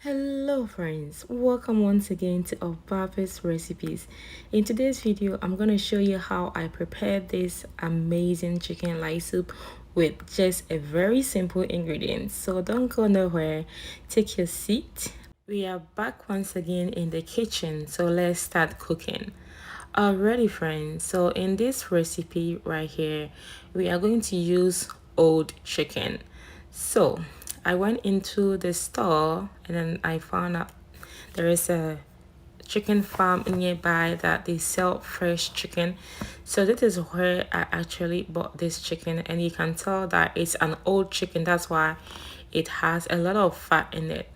Hello friends, welcome once again to Papa's recipes. In today's video I'm going to show you how I prepared this amazing chicken light soup with just a very simple ingredient. So don't go nowhere, take your seat. We are back once again in the kitchen, so let's start cooking. Alrighty friends, so in this recipe right here we are going to use old chicken. So I went into the store and then I found out there is a chicken farm nearby that they sell fresh chicken. So this is where I actually bought this chicken, and you can tell that it's an old chicken. That's why it has a lot of fat in it.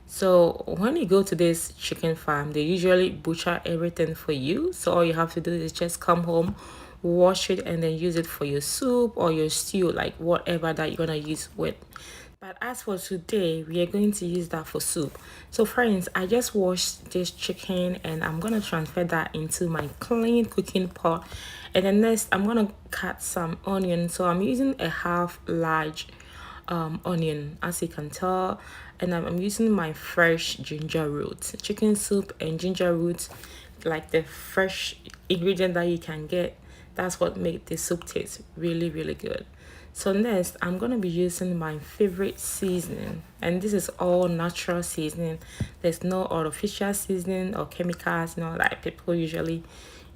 So when you go to this chicken farm, they usually butcher everything for you. So all you have to do is just come home, wash it, and then use it for your soup or your stew, like whatever that you're gonna use with. But as for today, we are going to use that for soup. So friends, I just washed this chicken and I'm gonna transfer that into my clean cooking pot. And then next, I'm gonna cut some onion. So I'm using a half large onion, as you can tell, and I'm using my fresh ginger roots. Chicken soup and ginger roots, like the fresh ingredient that you can get, that's what makes the soup taste really good. So next, I'm gonna be using my favorite seasoning, and this is all natural seasoning. There's no artificial seasoning or chemicals, like people usually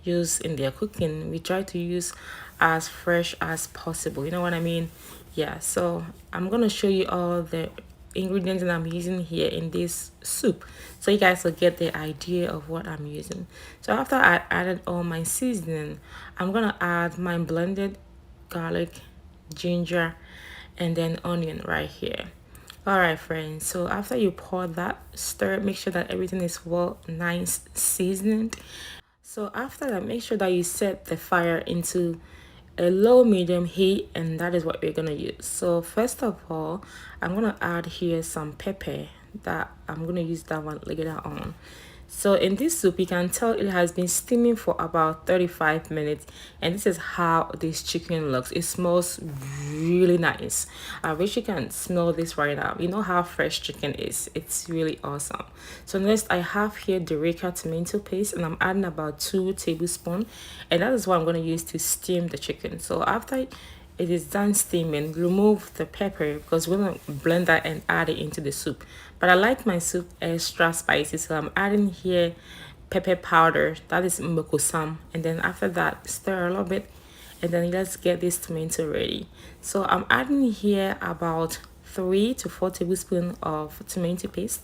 use in their cooking. We try to use as fresh as possible, you know what I mean? Yeah, so I'm gonna show you all the ingredients that I'm using here in this soup, so you guys will get the idea of what I'm using. So after I added all my seasoning, I'm gonna add my blended garlic, ginger, and then onion right here. All right friends, so after you pour that, stir, make sure that everything is well nice seasoned. So after that, make sure that you set the fire into a low medium heat, and that is what we're gonna use. So first of all, I'm gonna add here some pepper. That I'm gonna use that one later on. So in this soup, you can tell it has been steaming for about 35 minutes, and this is how this chicken looks. It smells really nice. I wish you can smell this right now. You know how fresh chicken is. It's really awesome. So next, I have here the Reka tomato paste, and I'm adding about 2 tablespoons, and that is what I'm going to use to steam the chicken. So after it is done steaming, remove the pepper because we're going to blend that and add it into the soup. But I like my soup extra spicy, so I'm adding here pepper powder, that is mokosam, and then after that stir a little bit, and then let's get this tomato ready. So I'm adding here about 3 to 4 tablespoons of tomato paste,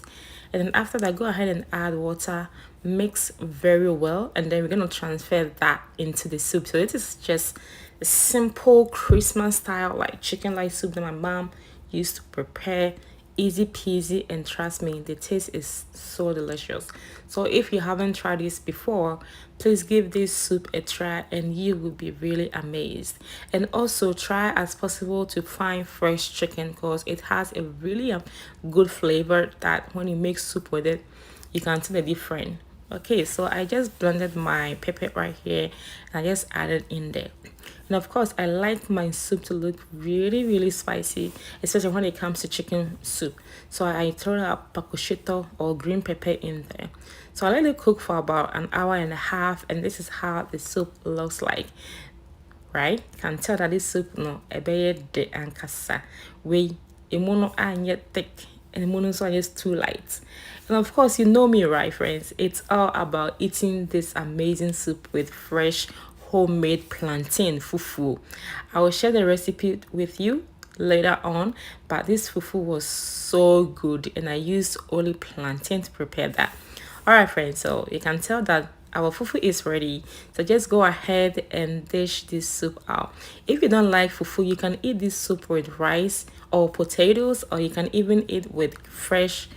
and then after that go ahead and add water, mix very well, and then we're going to transfer that into the soup. So this is just a simple Christmas style like chicken light soup that my mom used to prepare. Easy peasy, and trust me, the taste is so delicious. So if you haven't tried this before, please give this soup a try and you will be really amazed. And also try as possible to find fresh chicken because it has a really good flavor that when you make soup with it, you can tell the difference. Okay, so I just blended my pepper right here and I just added in there. And of course, I like my soup to look really spicy, especially when it comes to chicken soup. So I throw up pakushito or green pepper in there. So I let it cook for about an hour and a half, and this is how the soup looks like. Right? You can tell that this soup no ebeye de ankasa. We emono anye thick and emono so just too light. And of course, you know me, right, friends? It's all about eating this amazing soup with fresh homemade plantain fufu. I will share the recipe with you later on, but this fufu was so good and I used only plantain to prepare that. All right friends, so you can tell that our fufu is ready, so just go ahead and dish this soup out. If you don't like fufu, you can eat this soup with rice or potatoes, or you can even eat with fresh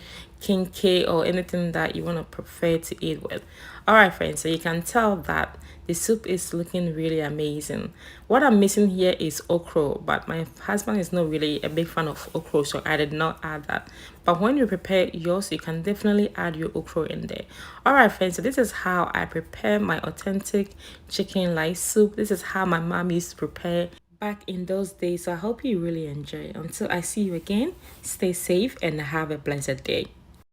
kinky or anything that you want to prefer to eat with. All right friends, so you can tell that the soup is looking really amazing. What I'm missing here is okra, but my husband is not really a big fan of okra, so I did not add that. But when you prepare yours, you can definitely add your okra in there. All right friends, so this is how I prepare my authentic chicken light soup. This is how my mom used to prepare back in those days. So I hope you really enjoy. Until I see you again, stay safe and have a blessed day.